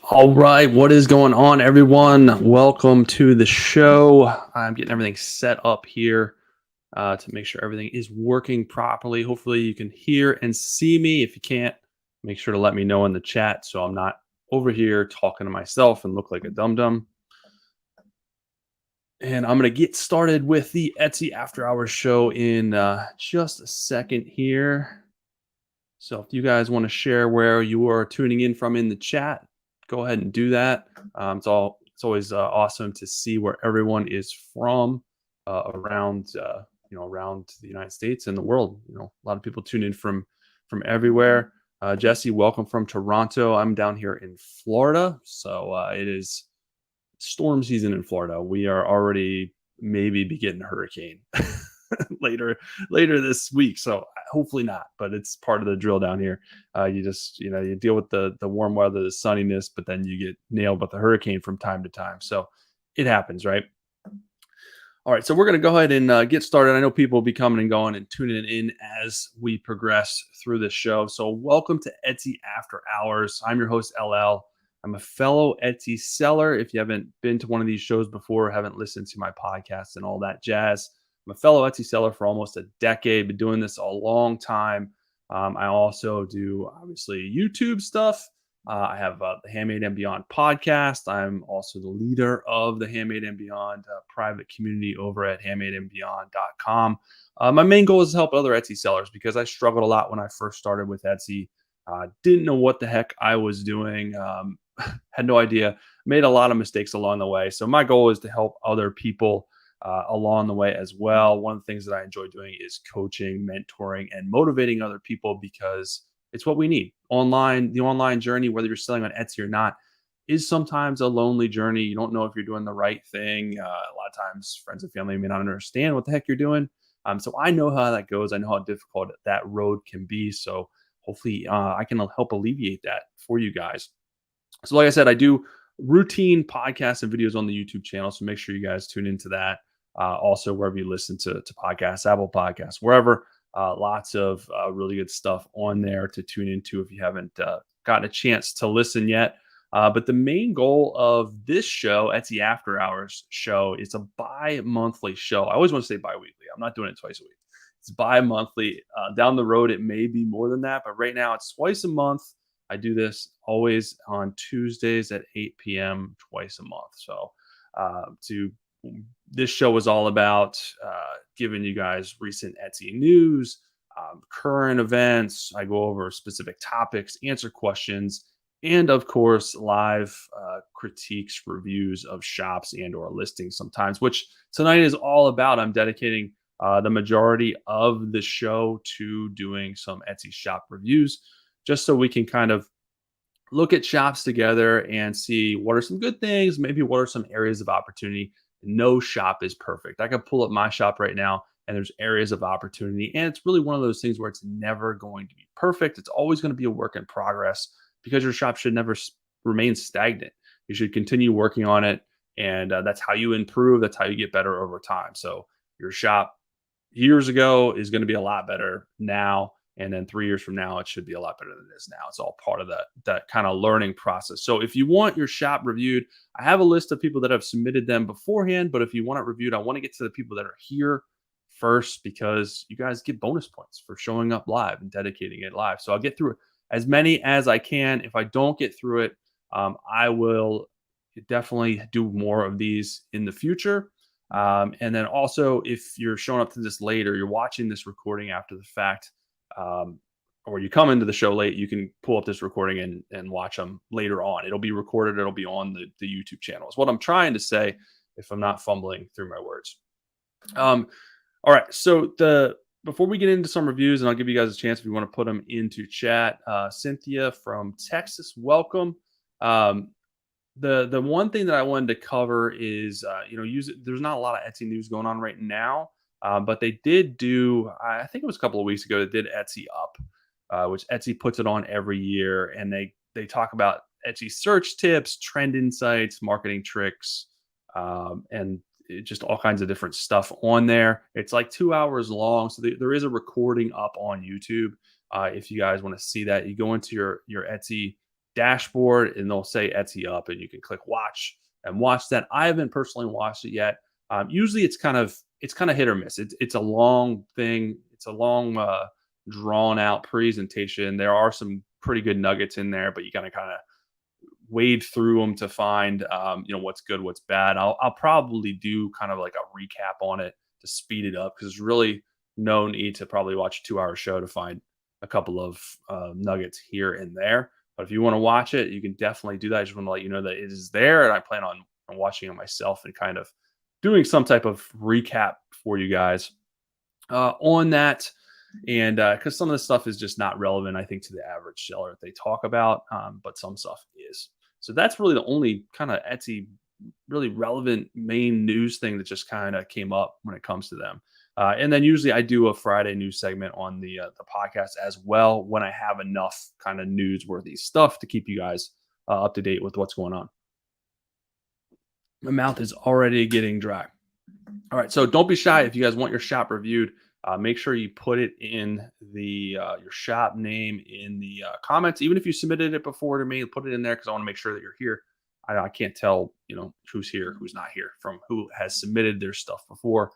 All right, what is going on, everyone? Welcome to the show. I'm getting everything set up here to make sure everything is working properly. Hopefully, you can hear and see me. If you can't, make sure to let me know in the chat so I'm not over here talking to myself and look like a dum dum. And I'm going to get started with the Etsy After Hours show in just a second here. So if you guys want to share where you are tuning in from in the chat, go ahead and do that. It's always awesome to see where everyone is from around around the United States and the world. A lot of people tune in from everywhere. Jesse, welcome from Toronto. I'm down here in Florida, so it is storm season in Florida. We are already maybe be getting a hurricane later later this week. So hopefully not, but it's part of the drill down here. You just you deal with the warm weather, the sunniness, but then you get nailed with the hurricane from time to time. So it happens, right? All right, so we're going to go ahead and get started. I know people will be coming and going and tuning in as we progress through this show. So, welcome to Etsy After Hours. I'm your host, LL. I'm a fellow Etsy seller. If you haven't been to one of these shows before, haven't listened to my podcast and all that jazz, I'm a fellow Etsy seller for almost a decade. Been doing this a long time. I also do obviously YouTube stuff. I have the Handmade and Beyond podcast. I'm also the leader of the Handmade and Beyond private community over at handmadeandbeyond.com. My main goal is to help other Etsy sellers because I struggled a lot when I first started with Etsy. Didn't know what the heck I was doing. Had no idea. Made a lot of mistakes along the way. So my goal is to help other people along the way as well. One of the things that I enjoy doing is coaching, mentoring, and motivating other people because it's what we need. The online journey, whether you're selling on Etsy or not, is sometimes a lonely journey. You don't know if you're doing the right thing. A lot of times, friends and family may not understand what the heck you're doing. So I know how that goes. I know how difficult that road can be. So hopefully, I can help alleviate that for you guys. So, like I said, I do routine podcasts and videos on the YouTube channel. So make sure you guys tune into that. Also, wherever you listen to podcasts, Apple Podcasts, wherever. Lots of really good stuff on there to tune into if you haven't gotten a chance to listen yet. But the main goal of this show, Etsy After Hours show, is a bi-monthly show. I always want to say bi-weekly. I'm not doing it twice a week. It's bi-monthly. Down the road, it may be more than that, but right now it's twice a month. I do this always on Tuesdays at 8 p.m. twice a month. So to this show is all about giving you guys recent Etsy news, current events. I go over specific topics, answer questions, and of course, live critiques, reviews of shops and/or listings sometimes. Which tonight is all about. I'm dedicating the majority of the show to doing some Etsy shop reviews, just so we can kind of look at shops together and see what are some good things, maybe what are some areas of opportunity. No shop is perfect. I can pull up my shop right now and there's areas of opportunity. And it's really one of those things where it's never going to be perfect. It's always going to be a work in progress because your shop should never remain stagnant. You should continue working on it. And that's how you improve. That's how you get better over time. So your shop years ago is going to be a lot better now, and then 3 years from now it should be a lot better than it is now. It's all part of that kind of learning process. So if you want your shop reviewed, I have a list of people that have submitted them beforehand, but if you want it reviewed, I want to get to the people that are here first because you guys get bonus points for showing up live and dedicating it live. So I'll get through as many as I can. If I don't get through it, I will definitely do more of these in the future. And then also, if you're showing up to this late or you're watching this recording after the fact, um, or you come into the show late, you can pull up this recording and watch them later on. It'll be recorded. It'll be on the YouTube channel. Is what I'm trying to say if I'm not fumbling through my words. All right. So before we get into some reviews, and I'll give you guys a chance if you want to put them into chat. Cynthia from Texas, welcome. The one thing that I wanted to cover is there's not a lot of Etsy news going on right now, but they did do, I think it was a couple of weeks ago, they did Etsy Up, which Etsy puts it on every year, and they talk about Etsy search tips, trend insights, marketing tricks, and just all kinds of different stuff on there. It's like 2 hours long, so there is a recording up on YouTube. If you guys want to see that, you go into your Etsy dashboard, and they'll say Etsy up, and you can click watch and watch that. I haven't personally watched it yet. Usually, it's kind of hit or miss. It's a long thing. It's a long, drawn out presentation. There are some pretty good nuggets in there, but you gotta kind of wade through them to find what's good, what's bad. I'll probably do kind of like a recap on it to speed it up, because there's really no need to probably watch a 2-hour show to find a couple of nuggets here and there. But if you want to watch it, you can definitely do that. I just want to let you know that it is there, and I plan on watching it myself and kind of doing some type of recap for you guys on that. And because some of the stuff is just not relevant, I think, to the average seller that they talk about, but some stuff is. So that's really the only kind of Etsy really relevant main news thing that just kind of came up when it comes to them. And then usually I do a Friday news segment on the podcast as well when I have enough kind of newsworthy stuff to keep you guys up to date with what's going on. My mouth is already getting dry. All right, so don't be shy if you guys want your shop reviewed. Make sure you put it in the your shop name in the comments. Even if you submitted it before to me, put it in there, because I want to make sure that you're here. I can't tell who's here, who's not here from who has submitted their stuff before,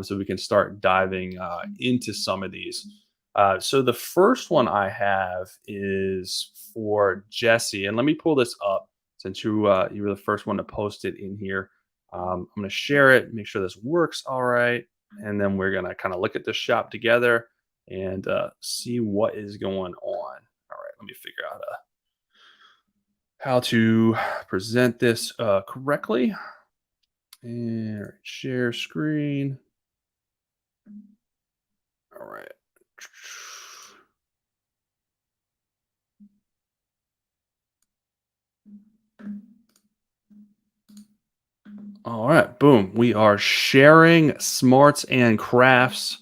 so we can start diving into some of these. So the first one I have is for Jesse, and let me pull this up since you were the first one to post it in here. I'm going to share it, make sure this works all right, and then we're going to kind of look at the shop together and see what is going on. All right, let me figure out how to present this correctly. And share screen. All right. All right, boom. We are sharing smarts and crafts.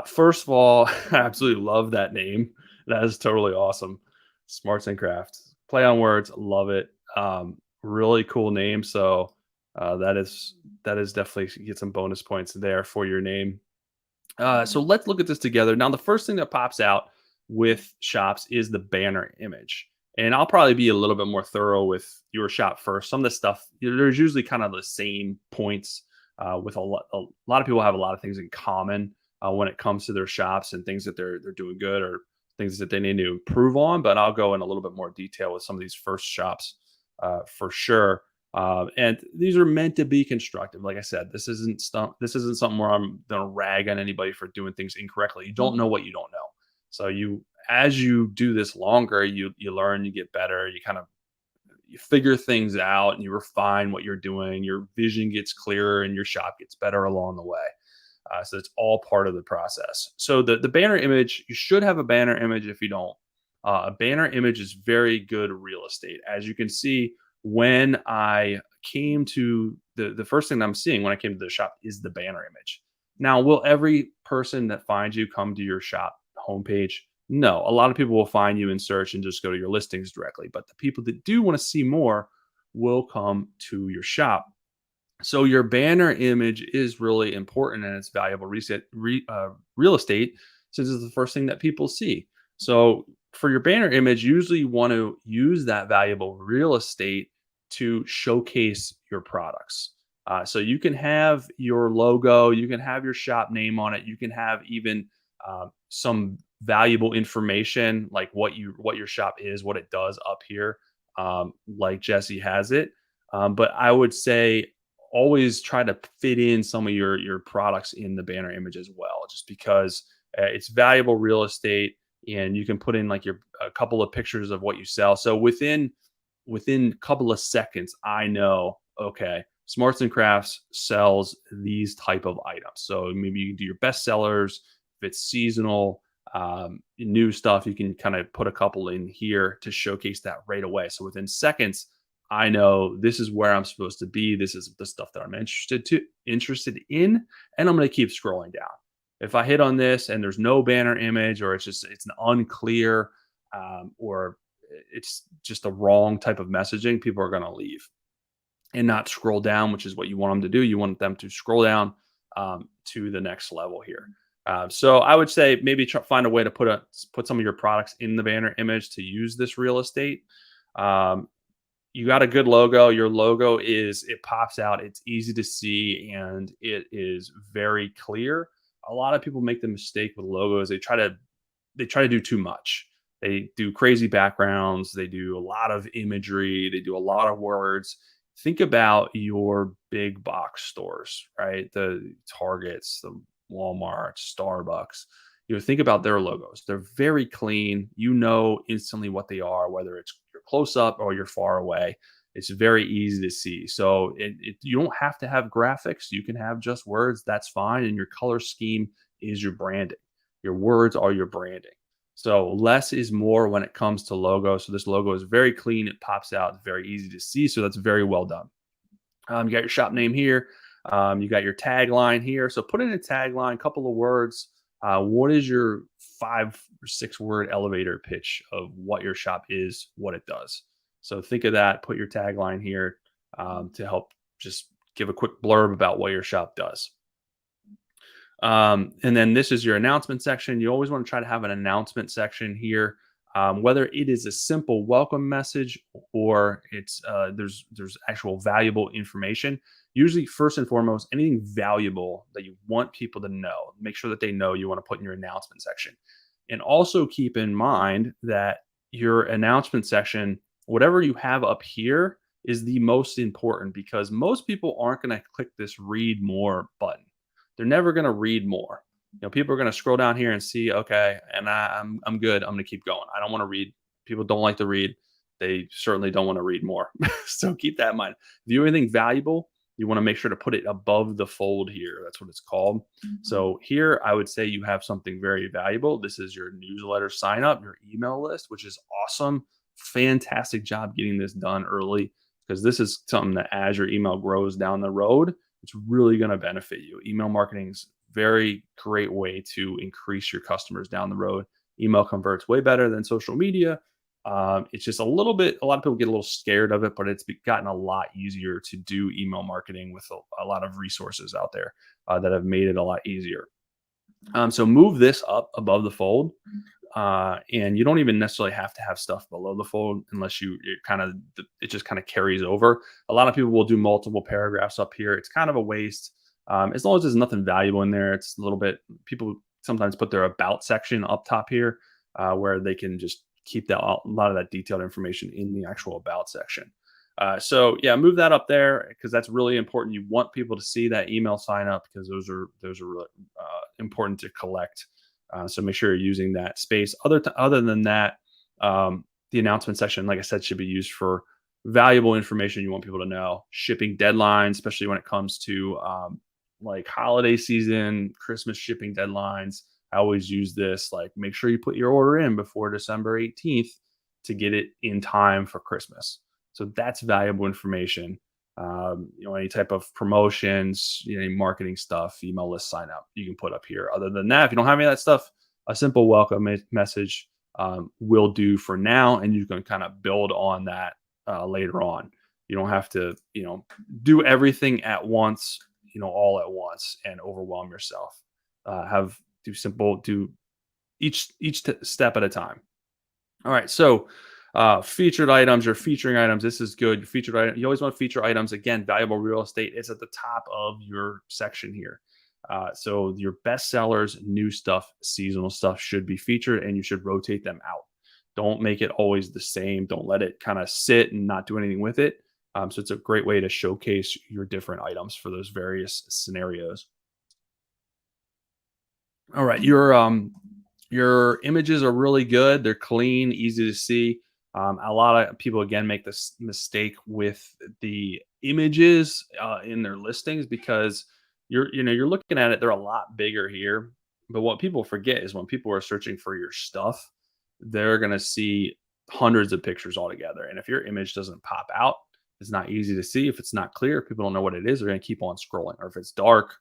First of all, I absolutely love that name. That is totally awesome. Smarts and crafts. Play on words, love it. Really cool name. So that is definitely get some bonus points there for your name. So let's look at this together. Now, the first thing that pops out with shops is the banner image. And I'll probably be a little bit more thorough with your shop first. Some of the stuff, there's usually kind of the same points with a lot of people have a lot of things in common when it comes to their shops and things that they're doing good or things that they need to improve on. But I'll go in a little bit more detail with some of these first shops for sure. And these are meant to be constructive. Like I said, this isn't something where I'm gonna rag on anybody for doing things incorrectly. You don't know what you don't know. So as you do this longer, you learn, you get better, you figure things out, and you refine what you're doing. Your vision gets clearer, and your shop gets better along the way. So it's all part of the process. So the banner image, you should have a banner image. If you don't, a banner image is very good real estate. As you can see, when I came to the first thing that I'm seeing when I came to the shop is the banner image. Now, will every person that finds you come to your shop homepage? No. A lot of people will find you in search and just go to your listings directly. But the people that do want to see more will come to your shop. So your banner image is really important, and it's valuable real estate, since it's the first thing that people see. So for your banner image, usually you want to use that valuable real estate to showcase your products. So you can have your logo, you can have your shop name on it, you can have even some valuable information like what your shop is, what it does up here, like Jesse has it. But I would say always try to fit in some of your products in the banner image as well, just because it's valuable real estate, and you can put in like a couple of pictures of what you sell. So within a couple of seconds, I know, okay, Smarts and Crafts sells these type of items. So maybe you can do your best sellers. If it's seasonal, new stuff, you can kind of put a couple in here to showcase that right away. So within seconds, I know this is where I'm supposed to be. This is the stuff that I'm interested in, and I'm going to keep scrolling down. If I hit on this and there's no banner image, or it's an unclear, or it's just the wrong type of messaging, people are going to leave and not scroll down, which is what you want them to do. You want them to scroll down to the next level here. So I would say maybe find a way to put some of your products in the banner image to use this real estate. Um, you got a good logo. Your logo it pops out. It's easy to see and it is very clear. A lot of people make the mistake with logos. They try to do too much. They do crazy backgrounds, they do a lot of imagery, they do a lot of words. Think about your big box stores, right? The Targets, the Walmart, Starbucks. Think about their logos. They're very clean. You know instantly what they are, whether it's you're close up or you're far away. It's very easy to see. So you don't have to have graphics. You can have just words. That's fine. And your color scheme is your branding. Your words are your branding. So less is more when it comes to logo. So this logo is very clean. It pops out. It's very easy to see. So that's very well done. You got your shop name here. You got your tagline here. So put in a tagline, couple of words. What is your 5 or 6 word elevator pitch of what your shop is, what it does? So think of that. Put your tagline here to help just give a quick blurb about what your shop does. And then this is your announcement section. You always want to try to have an announcement section here, whether it is a simple welcome message or there's actual valuable information. Usually, first and foremost, anything valuable that you want people to know, make sure that they know you want to put in your announcement section. And also keep in mind that your announcement section, whatever you have up here, is the most important because most people aren't going to click this read more button. They're never going to read more. People are going to scroll down here and see, okay, and I'm good. I'm going to keep going. I don't want to read. People don't like to read. They certainly don't want to read more. So keep that in mind. If you have anything valuable, you want to make sure to put it above the fold here. That's what it's called. So here, I would say you have something very valuable. This is your newsletter sign up, your email list, which is awesome. Fantastic job getting this done early because this is something that as your email grows down the road, it's really going to benefit you. Email marketing is a very great way to increase your customers down the road. Email converts way better than social media. It's just a lot of people get a little scared of it, but it's gotten a lot easier to do email marketing with a lot of resources out there that have made it a lot easier. So move this up above the fold. And you don't even necessarily have to have stuff below the fold unless it just kind of carries over. A lot of people will do multiple paragraphs up here. It's kind of a waste. As long as there's nothing valuable in there, it's a little bit, people sometimes put their about section up top here where they can just keep a lot of that detailed information in the actual about section. So yeah, move that up there because that's really important. You want people to see that email sign up because those are really important to collect. So make sure you're using that space. Other than that, the announcement section, like I said, should be used for valuable information you want people to know. Shipping deadlines, especially when it comes to like holiday season, Christmas shipping deadlines. I always use this. Like, make sure you put your order in before December 18th to get it in time for Christmas. So that's valuable information. Any type of promotions, any marketing stuff, email list sign up, you can put up here. Other than that, if you don't have any of that stuff, a simple welcome message will do for now, and you can kind of build on that later on. You don't have to, do everything at once, all at once, and overwhelm yourself. Do each step at a time. All right, so featured items or featuring items. This is good. Featured item. You always want to feature items. Again, valuable real estate is at the top of your section here. So your best sellers, new stuff, seasonal stuff should be featured, and you should rotate them out. Don't make it always the same. Don't let it kind of sit and not do anything with it. So it's a great way to showcase your different items for those various scenarios. All right, your images are really good. They're clean, easy to see. A lot of people again make this mistake with the images in their listings because you're looking at it. They're a lot bigger here, but what people forget is when people are searching for your stuff, they're gonna see hundreds of pictures altogether. And if your image doesn't pop out, it's not easy to see. If it's not clear, people don't know what it is. They're gonna keep on scrolling. Or if it's dark,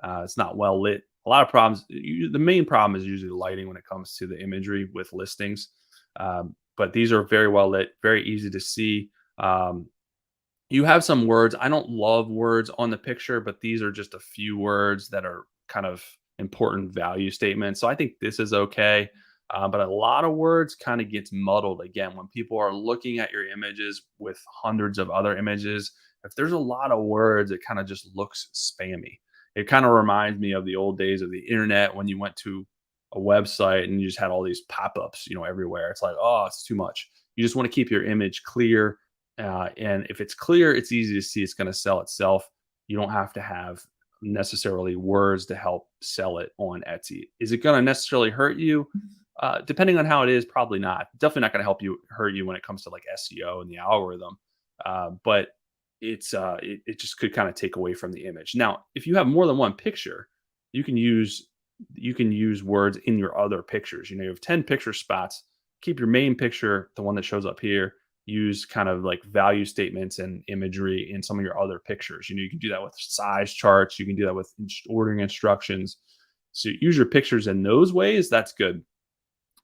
it's not well lit. A lot of problems. The main problem is usually the lighting when it comes to the imagery with listings. But these are very well lit, very easy to see. You have some words. I don't love words on the picture, but these are just a few words that are kind of important value statements. So I think this is okay. But a lot of words kind of gets muddled again when people are looking at your images with hundreds of other images. If there's a lot of words, it kind of just looks spammy. It kind of reminds me of the old days of the internet when you went to a website and you just had all these pop-ups, everywhere. It's like, oh, it's too much. You just want to keep your image clear, and if it's clear, it's easy to see. It's going to sell itself. You don't have to have necessarily words to help sell it on Etsy. Is it going to necessarily hurt you? Depending on how it is, probably not. Definitely not going to hurt you when it comes to like SEO and the algorithm. But it just could kind of take away from the image. Now, if you have more than one picture, you can use words in your other pictures. You have 10 picture spots. Keep your main picture, the one that shows up here. Use kind of like value statements and imagery in some of your other pictures. You can do that with size charts. You can do that with ordering instructions. So use your pictures in those ways. That's good.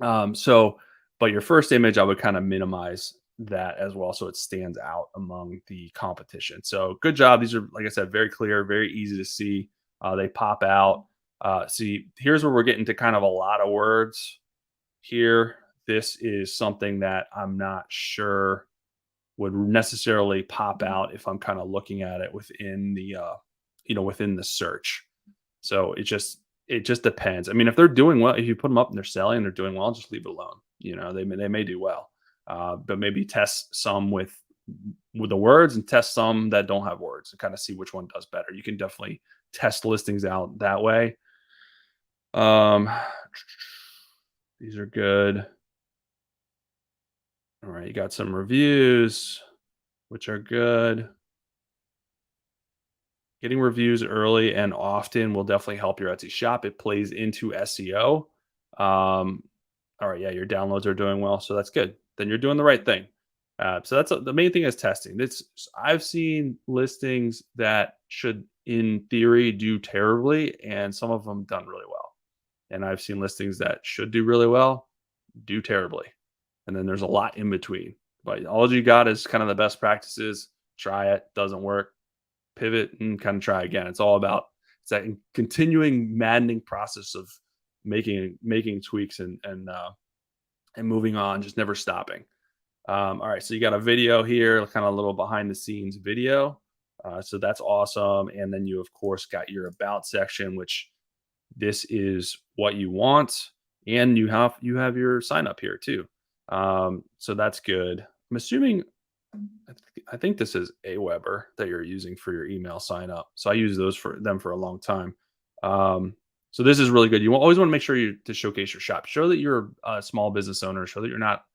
So, but your first image, I would kind of minimize that as well, so it stands out among the competition. So, good job. These are, like I said, very clear, very easy to see. They pop out. See, here's where we're getting to kind of a lot of words here. This is something that I'm not sure would necessarily pop out if I'm kind of looking at it within within the search. So it just depends. I mean, if they're doing well, if you put them up and they're selling and they're doing well, just leave it alone. They may do well, but maybe test some with the words and test some that don't have words and kind of see which one does better. You can definitely test listings out that way. Um, these are good. All right, you got some reviews, which are good. Getting reviews early and often will definitely help your Etsy shop. It plays into SEO. All right, yeah, your downloads are doing well, so that's good. Then you're doing the right thing. So the main thing is testing. I've seen listings that should, in theory, do terribly, and some of them done really well. And I've seen listings that should do really well, do terribly, and then there's a lot in between. But all you got is kind of the best practices. Try it, doesn't work, pivot and kind of try again. It's that continuing maddening process of making tweaks and moving on, just never stopping. All right, so you got a video here, kind of a little behind the scenes video. So that's awesome. And then you of course got your about section, which this is what you want, and you have your sign up here too. So that's good. I'm assuming I think this is Aweber that you're using for your email sign up. So I use those for them for a long time. Um, so this is really good. You always want to make sure to showcase your shop. Show that you're a small business owner. Show that you're not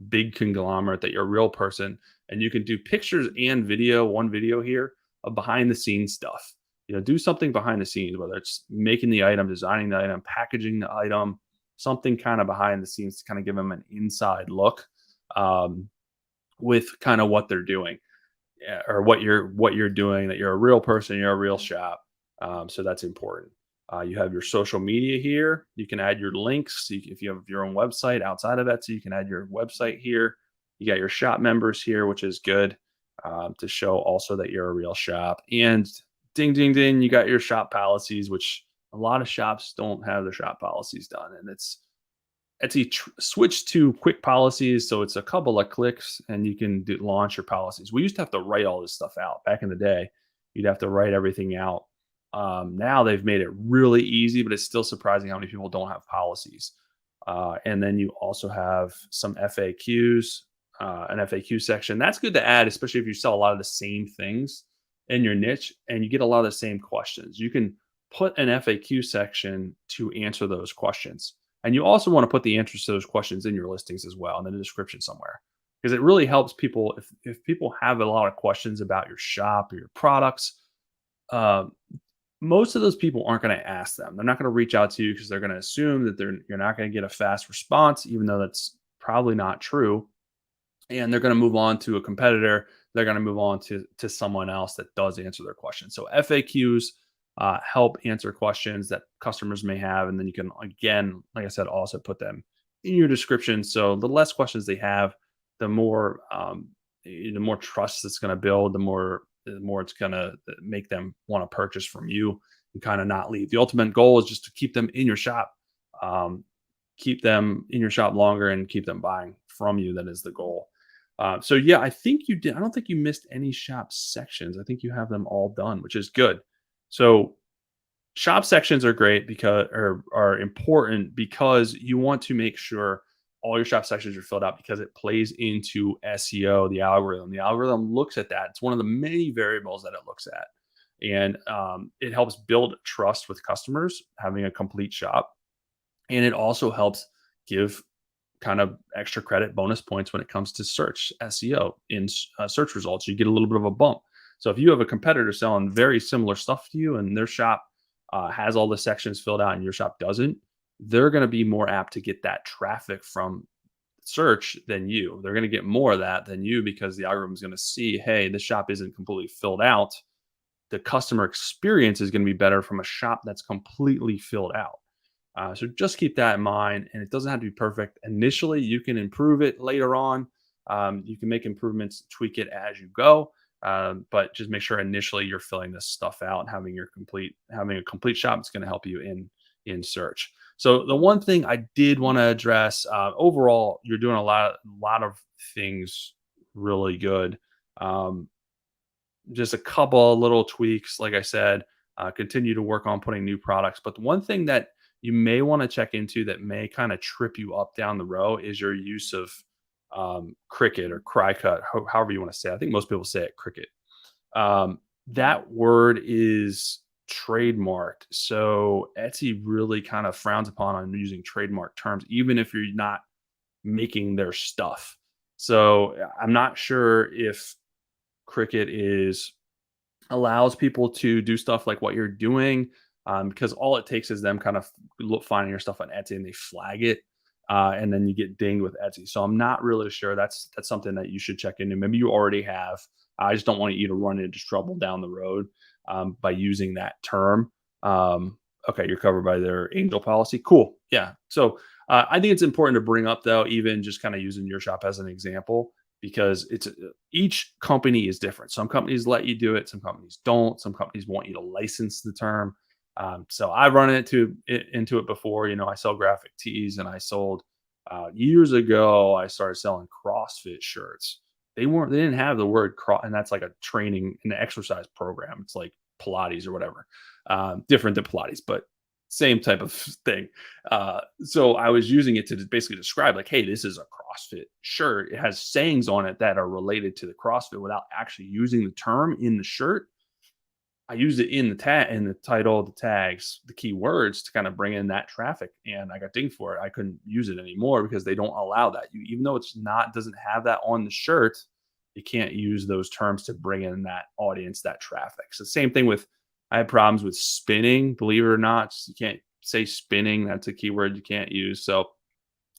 big conglomerate. That you're a real person, and you can do pictures and video. One video here of behind the scenes stuff. Do something behind the scenes, whether it's making the item, designing the item, packaging the item, something kind of behind the scenes to kind of give them an inside look. With kind of what they're doing, or what you're doing, that you're a real person, you're a real shop. So that's important. You have your social media here. You can add your links. If you have your own website outside of Etsy, you can add your website here. You got your shop members here, which is good, to show also that you're a real shop. And ding, ding, ding, you got your shop policies, which a lot of shops don't have their shop policies done. And Etsy switched to quick policies, so it's a couple of clicks and you can launch your policies. We used to have to write all this stuff out back in the day. You'd have to write everything out. Now they've made it really easy, but it's still surprising how many people don't have policies. And then you also have some FAQs, an FAQ section. That's good to add, especially if you sell a lot of the same things in your niche and you get a lot of the same questions. You can put an FAQ section to answer those questions. And you also want to put the answers to those questions in your listings as well, in the description somewhere, because it really helps people. If people have a lot of questions about your shop or your products, most of those people aren't going to ask them. They're not going to reach out to you because they're going to assume that you're not going to get a fast response, even though that's probably not true. And they're going to move on to a competitor. They're going to move on to someone else that does answer their questions. So FAQs help answer questions that customers may have. And then you can, again, like I said, also put them in your description. So the less questions they have, the more trust it's going to build, the more it's going to make them want to purchase from you and kind of not leave. The ultimate goal is just to keep them in your shop. keep them in your shop longer and keep them buying from you. That is the goal. So yeah, I think you did. I don't think you missed any shop sections. I think you have them all done, which is good. So shop sections are great because or are important because you want to make sure all your shop sections are filled out because it plays into SEO, the algorithm. The algorithm looks at that. It's one of the many variables that it looks at. And it helps build trust with customers having a complete shop. And it also helps give kind of extra credit bonus points when it comes to search SEO in search results. You get a little bit of a bump. So if you have a competitor selling very similar stuff to you and their shop has all the sections filled out and your shop doesn't, they're going to be more apt to get that traffic from search than you. They're going to get more of that than you because the algorithm is going to see, hey, this shop isn't completely filled out. The customer experience is going to be better from a shop that's completely filled out. So just keep that in mind, and it doesn't have to be perfect. Initially, you can improve it later on. You can make improvements, tweak it as you go, but just make sure initially you're filling this stuff out and having a complete shop is going to help you in search. So the one thing I did want to address overall, you're doing a lot of things really good. Um, just a couple of little tweaks, like I said, continue to work on putting new products. But the one thing that you may want to check into that may kind of trip you up down the road is your use of cricket or cry cut, however you want to say it. I think most people say it cricket. That word is trademarked. So Etsy really kind of frowns upon on using trademark terms, even if you're not making their stuff. So I'm not sure if cricket is allows people to do stuff like what you're doing because all it takes is them kind of finding your stuff on Etsy and they flag it, and then you get dinged with Etsy. So I'm not really sure. That's something that you should check into. Maybe you already have. I just don't want you to run into trouble down the road by using that term. Okay, you're covered by their angel policy. Cool. Yeah. So I think it's important to bring up though, even just kind of using your shop as an example because it's each company is different. Some companies let you do it, some companies don't. Some companies want you to license the term. So I've run into it before. You know, I sell graphic tees, and I sold years ago. I started selling CrossFit shirts. They didn't have the word cross, and that's like a training and exercise program. It's like Pilates or whatever, different than Pilates, but same type of thing. So I was using it to basically describe, like, hey, this is a CrossFit shirt. It has sayings on it that are related to the CrossFit without actually using the term in the shirt. I used it in the tag, in the title, the tags, the keywords to kind of bring in that traffic, and I got dinged for it. I couldn't use it anymore because they don't allow that. Even though it's not doesn't have that on the shirt, you can't use those terms to bring in that audience, that traffic. So same thing with I had problems with spinning. Believe it or not, you can't say spinning. That's a keyword you can't use. So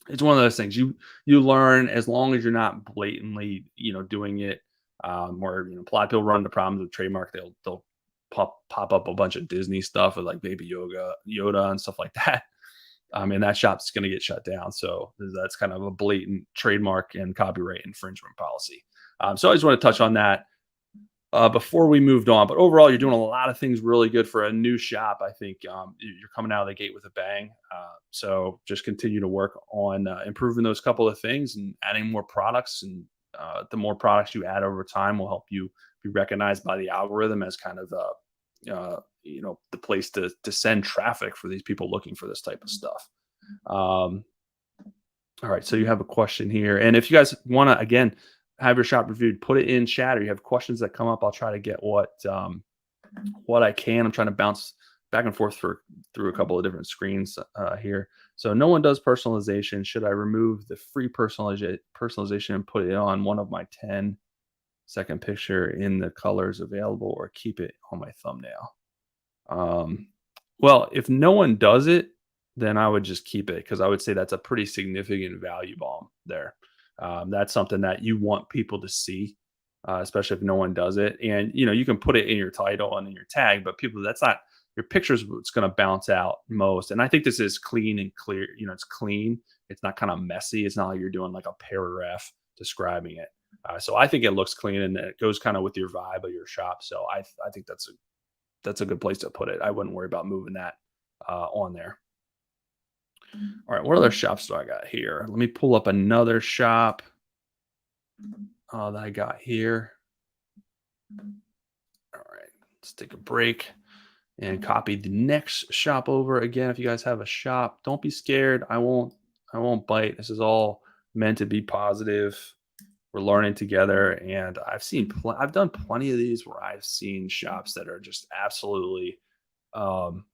it's one of those things you learn as long as you're not blatantly doing it. Where a lot of people run into problems with trademark. They'll pop up a bunch of Disney stuff with like Baby Yoda and stuff like that. And that shop's going to get shut down. So that's kind of a blatant trademark and copyright infringement policy. So I just want to touch on that before we moved on. But overall, you're doing a lot of things really good for a new shop. I think you're coming out of the gate with a bang. So just continue to work on improving those couple of things and adding more products. And the more products you add over time will help you be recognized by the algorithm as kind of the place to send traffic for these people looking for this type of stuff. Um, all right, so you have a question here, and if you guys want to again have your shop reviewed, put it in chat, or you have questions that come up. I'll try to get what I can. I'm trying to bounce back and forth through a couple of different screens here. So no one does personalization. Should I remove the free personalization and put it on one of my 10-second picture in the colors available, or keep it on my thumbnail? Well, if no one does it, then I would just keep it because I would say that's a pretty significant value bomb there. That's something that you want people to see, especially if no one does it. And you can put it in your title and in your tag, but people that's not your pictures. What's going to bounce out most. And I think this is clean and clear. It's clean. It's not kind of messy. It's not like you're doing like a paragraph describing it. So I think it looks clean and it goes kind of with your vibe of your shop. So I think that's a good place to put it. I wouldn't worry about moving that on there. All right, what other shops do I got here? Let me pull up another shop that I got here. All right, let's take a break and copy the next shop over again. If you guys have a shop, don't be scared. I won't bite. This is all meant to be positive. We're learning together, and I've done plenty of these where I've seen shops that are just absolutely um,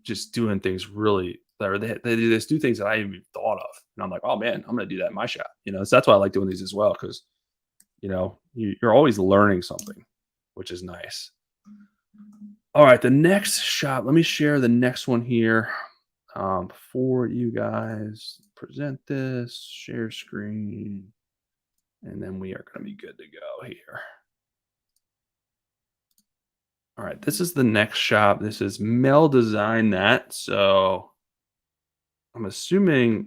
just doing things really or they just do things that I haven't even thought of, and I'm like, oh man, I'm gonna do that in my shop. So that's why I like doing these as well because you're always learning something, which is nice. All right, the next shop. Let me share the next one here before you guys present this. Share screen, and then we are going to be good to go here. All right, this is the next shop. This is Mel Design That. So I'm assuming,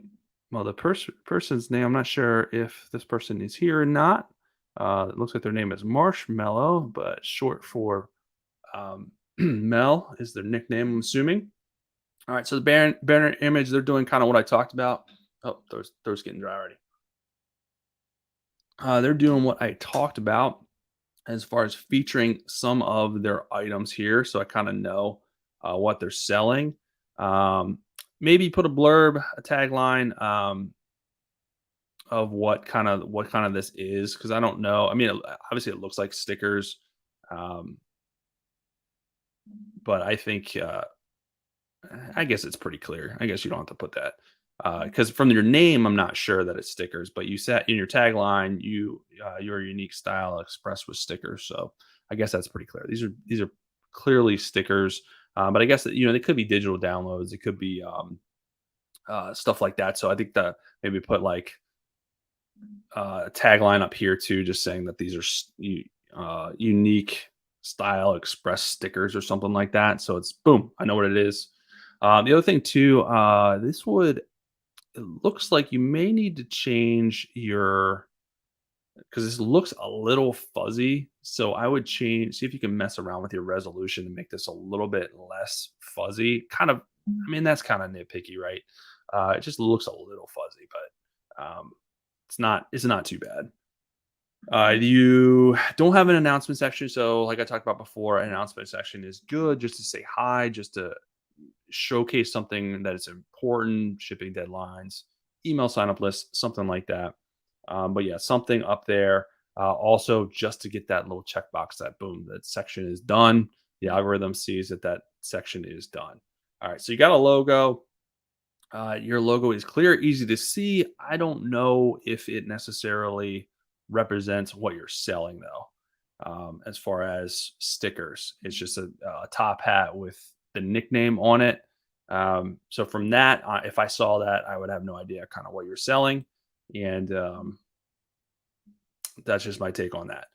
well, the person's name. I'm not sure if this person is here or not. It looks like their name is Marshmallow, but short for Mel is their nickname. I'm assuming. All right, so the banner image, they're doing kind of what I talked about. Oh, throat's getting dry already. They're doing what I talked about as far as featuring some of their items here, so I kind of know what they're selling. Um, Maybe put a blurb, a tagline of what kind of this is, because I don't know. I mean, obviously, it looks like stickers, um, but I think I guess it's pretty clear. I guess you don't have to put that because from your name, I'm not sure that it's stickers. But you said in your tagline, your unique style expressed with stickers. So I guess that's pretty clear. These are clearly stickers, but I guess that they could be digital downloads. It could be stuff like that. So I think that maybe put like a tagline up here too, just saying that these are unique style express stickers or something like that. So it's boom, I know what it is. The other thing too, it looks like you may need to change your because this looks a little fuzzy. So I would see if you can mess around with your resolution and make this a little bit less fuzzy. I mean, that's kind of nitpicky, right? It just looks a little fuzzy, but it's not too bad. You don't have an announcement section, so like I talked about before, an announcement section is good just to say hi, just to showcase something that is important, shipping deadlines, email sign up list, something like that. But yeah, something up there. Also, just to get that little checkbox that boom, that section is done. The algorithm sees that that section is done. All right, so you got a logo. Your logo is clear, easy to see. I don't know if it necessarily represents what you're selling, though. As far as stickers, it's just a top hat with the nickname on it. So from that, if I saw that, I would have no idea kind of what you're selling, and that's just my take on that.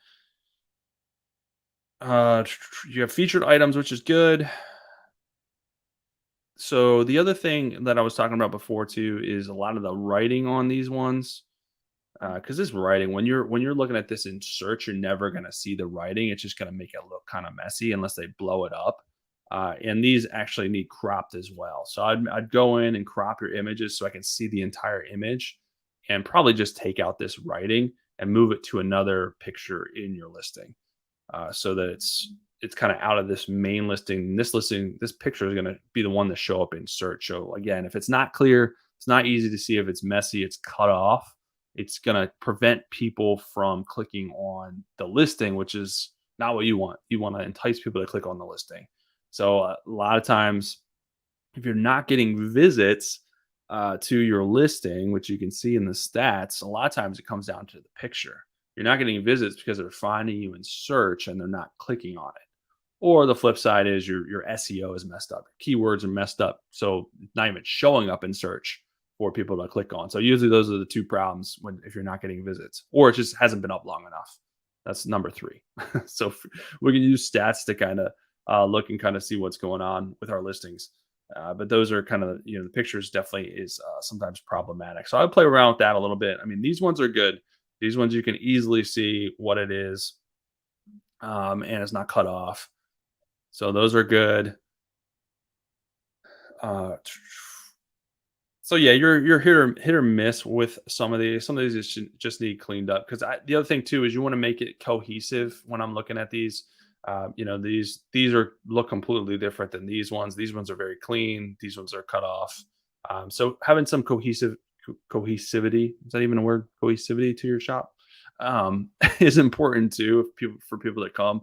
You have featured items, which is good. So the other thing that I was talking about before too is a lot of the writing on these ones. Because this writing, when you're looking at this in search, you're never gonna see the writing. It's just gonna make it look kind of messy unless they blow it up. And these actually need cropped as well. So I'd go in and crop your images so I can see the entire image, and probably just take out this writing and move it to another picture in your listing so that it's kind of out of this main listing. This listing, this picture is going to be the one to show up in search. So again, if it's not clear, it's not easy to see. If it's messy, it's cut off. It's going to prevent people from clicking on the listing, which is not what you want. You want to entice people to click on the listing. So a lot of times, if you're not getting visits to your listing, which you can see in the stats, a lot of times it comes down to the picture. You're not getting visits because they're finding you in search and they're not clicking on it. Or the flip side is your SEO is messed up. Keywords are messed up. So it's not even showing up in search for people to click on. So usually those are the two problems when if you're not getting visits, or it just hasn't been up long enough. That's number three. So we can use stats to kind of look and kind of see what's going on with our listings. But those are kind of, the pictures definitely is sometimes problematic. So I play around with that a little bit. I mean, these ones are good. These ones you can easily see what it is, and it's not cut off. So those are good. Uh, So yeah, you're hit or miss with some of these. Some of these just need cleaned up because the other thing too is you want to make it cohesive. When I'm looking at these, these are look completely different than these ones. These ones are very clean. These ones are cut off. So having some cohesivity, is that even a word? Cohesivity to your shop is important too. If people for people that come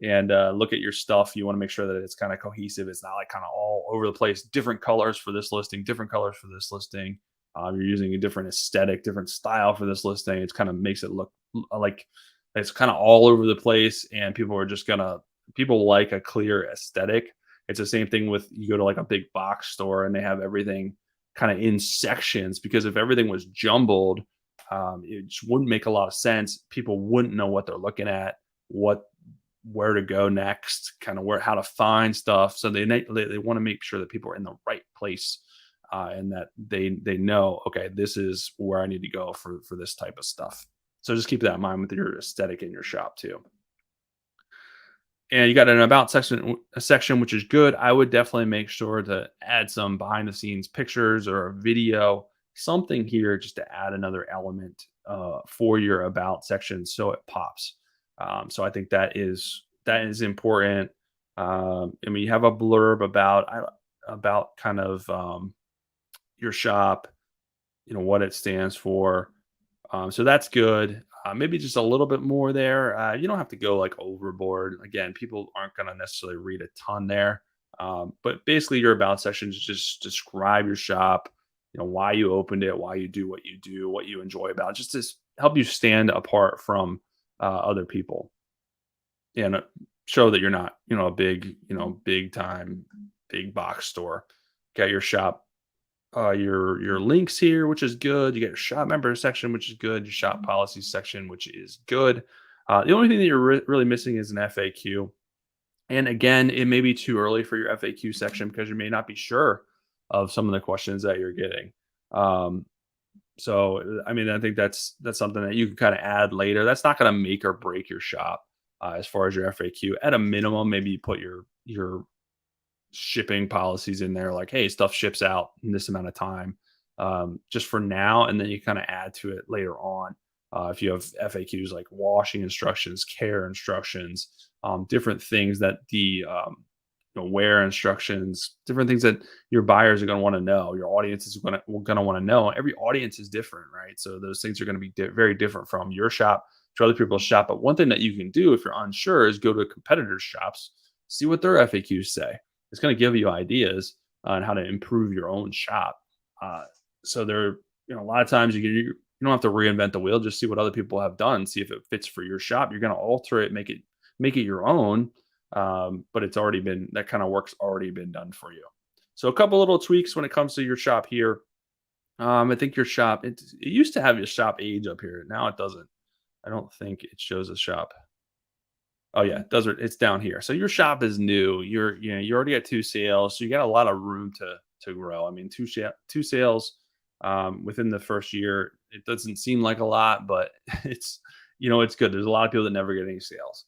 and look at your stuff, you want to make sure that it's kind of cohesive. It's not like kind of all over the place. Different colors for this listing, different colors for this listing. You're using a different aesthetic, different style for this listing. It's kind of makes it look like it's kind of all over the place, and people like a clear aesthetic. It's the same thing with you go to like a big box store and they have everything kind of in sections because if everything was jumbled, it just wouldn't make a lot of sense. People wouldn't know what they're looking at, what where to go next, kind of where how to find stuff. So they want to make sure that people are in the right place, and that they know, okay, this is where I need to go for this type of stuff. So just keep that in mind with your aesthetic in your shop too. And you got an about section, a section which is good. I would definitely make sure to add some behind the scenes pictures or a video, something here just to add another element for your about section so it pops. So I think that is important. I mean, you have a blurb about kind of your shop, what it stands for. So that's good. Maybe just a little bit more there. You don't have to go like overboard. Again, people aren't going to necessarily read a ton there. But basically, your about section is just describe your shop, why you opened it, why you do, what you enjoy about it, just to help you stand apart from other people and show that you're not, a big, big time, big box store. Got your shop your links here, which is good. You get your shop member section, which is good. Your shop policies section, which is good. The only thing that you're really missing is an FAQ. And again, it may be too early for your FAQ section because you may not be sure of some of the questions that you're getting. Um, I mean, I think that's something that you can kind of add later. That's not going to make or break your shop as far as your FAQ. At a minimum, maybe you put your shipping policies in there like, hey, stuff ships out in this amount of time, just for now, and then you kind of add to it later on. If you have FAQs like washing instructions, care instructions, different things that the wear instructions, different things that your buyers are going to want to know, your audience is going to want to know. Every audience is different, right? So those things are going to be very different from your shop to other people's shop. But one thing that you can do if you're unsure is go to competitors' shops, see what their FAQs say. It's going to give you ideas on how to improve your own shop. Uh, so there, a lot of times you don't have to reinvent the wheel. Just see what other people have done. See if it fits for your shop. You're going to alter it, make it your own. But it's already been that kind of work's already been done for you. So a couple little tweaks when it comes to your shop here. I think your shop it used to have your shop age up here. Now it doesn't. I don't think it shows a shop. Oh yeah, those are it's down here. So your shop is new. You already got 2 sales, so you got a lot of room to grow. I mean, 2 sales within the first year. It doesn't seem like a lot, but it's good. There's a lot of people that never get any sales.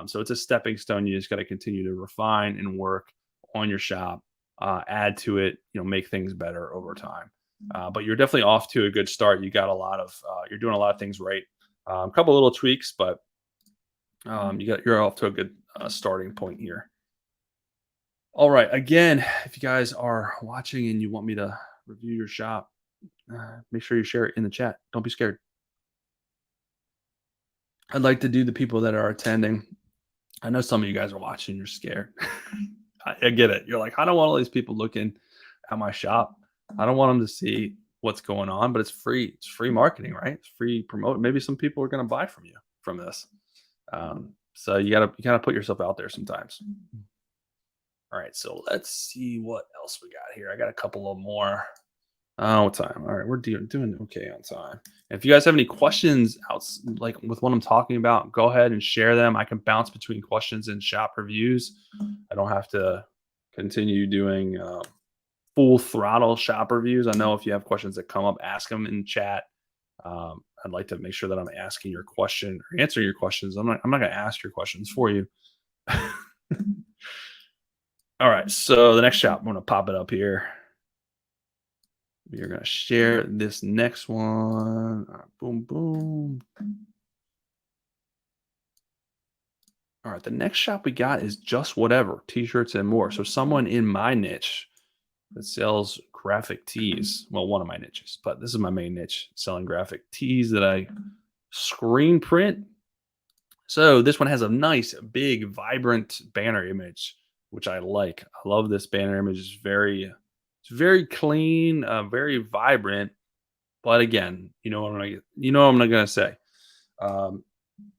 So it's a stepping stone. You just got to continue to refine and work on your shop, add to it, make things better over time. But you're definitely off to a good start. You got you're doing a lot of things right. A couple little tweaks, but you're off to a good starting point here. All right. Again, if you guys are watching and you want me to review your shop, make sure you share it in the chat. Don't be scared. I'd like to do the people that are attending. I know some of you guys are watching. You're scared. I get it. You're like, I don't want all these people looking at my shop. I don't want them to see what's going on, but it's free. It's free marketing, right? It's free promote. Maybe some people are going to buy from you from this. So you gotta put yourself out there sometimes. All right, so let's see what else we got here. I got a couple of more. Oh, what time? All right, we're doing okay on time. If you guys have any questions like with what I'm talking about, go ahead and share them. I can bounce between questions and shop reviews. I don't have to continue doing full throttle shop reviews. I know if you have questions that come up, ask them in chat. I'd like to make sure that I'm asking your question or answering your questions. I'm not going to ask your questions for you. All right. So the next shop, I'm going to pop it up here. We are going to share this next one. All right, boom, boom. All right, the next shop we got is Just Whatever T-shirts and more. So someone in my niche that sells graphic tees. Well, one of my niches, but this is my main niche, selling graphic tees that I screen print. So this one has a nice, big, vibrant banner image, which I like. I love this banner image. It's very clean, very vibrant. But again, you know what I'm not gonna say. Um,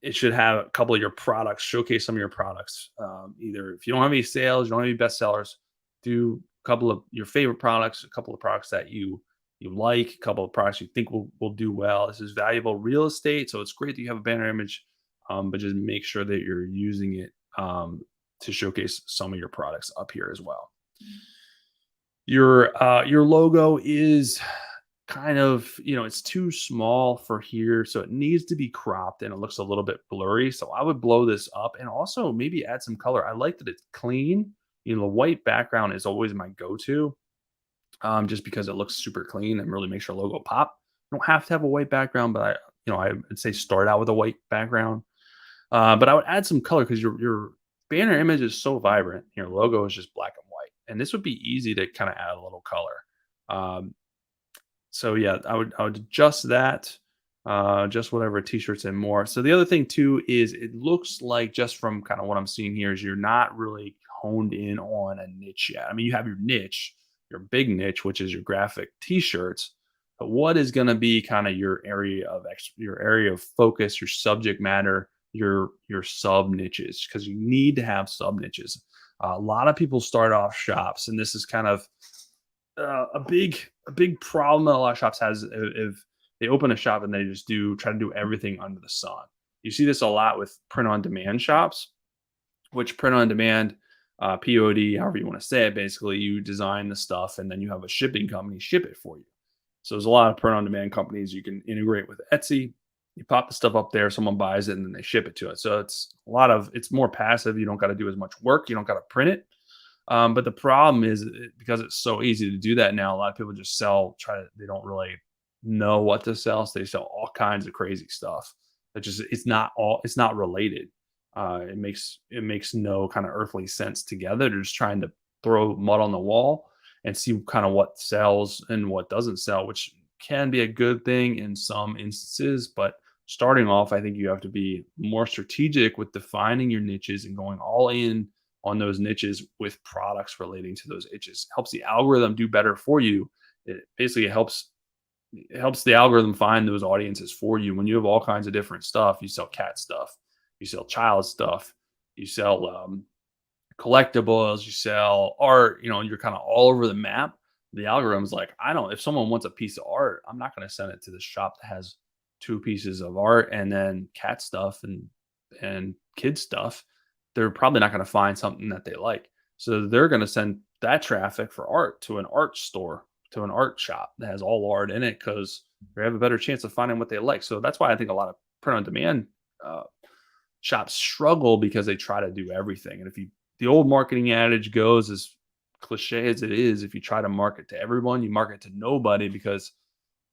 it should have a couple of your products, showcase some of your products. Either if you don't have any sales, you don't have any bestsellers, do a couple of your favorite products, a couple of products that you like, a couple of products you think will do well. This is valuable real estate, so it's great that you have a banner image, but just make sure that you're using it to showcase some of your products up here as well. Your logo is kind of, it's too small for here, so it needs to be cropped and it looks a little bit blurry. So I would blow this up and also maybe add some color. I like that it's clean. The white background is always my go-to, just because it looks super clean and really makes your logo pop. You don't have to have a white background, but I would say start out with a white background. But I would add some color because your banner image is so vibrant. Your logo is just black and white, and this would be easy to kind of add a little color. Um, so yeah, I would adjust that, just whatever t-shirts and more. So the other thing too is it looks like just from kind of what I'm seeing here is you're not really honed in on a niche yet. I mean, you have your niche, your big niche, which is your graphic t-shirts. But what is going to be kind of your area of focus, your subject matter, your sub niches? Because you need to have sub niches. A lot of people start off shops, and this is kind of a big problem that a lot of shops has if they open a shop and they just do try to do everything under the sun. You see this a lot with print on demand shops, which print on demand, POD, however you want to say it, basically you design the stuff and then you have a shipping company ship it for you. So there's a lot of print on demand companies you can integrate with Etsy. You pop the stuff up there, someone buys it, and then they ship it to it. So it's more passive. You don't got to do as much work. You don't got to print it. But the problem is because it's so easy to do that now, a lot of people just they don't really know what to sell. So they sell all kinds of crazy stuff. It's not related. It makes no kind of earthly sense together. They're just trying to throw mud on the wall and see kind of what sells and what doesn't sell, which can be a good thing in some instances. But starting off, I think you have to be more strategic with defining your niches and going all in on those niches with products relating to those niches. Helps the algorithm do better for you. It basically helps the algorithm find those audiences for you. When you have all kinds of different stuff, you sell cat stuff, you sell child stuff, you sell collectibles, you sell art, and you're kind of all over the map. The algorithm's like, I don't, if someone wants a piece of art, I'm not going to send it to the shop that has two pieces of art and then cat stuff and kid stuff. They're probably not going to find something that they like. So they're going to send that traffic for art to an art store, to an art shop that has all art in it because they have a better chance of finding what they like. So that's why I think a lot of print on demand uh, shops struggle because they try to do everything. And the old marketing adage goes, as cliche as it is, if you try to market to everyone, you market to nobody because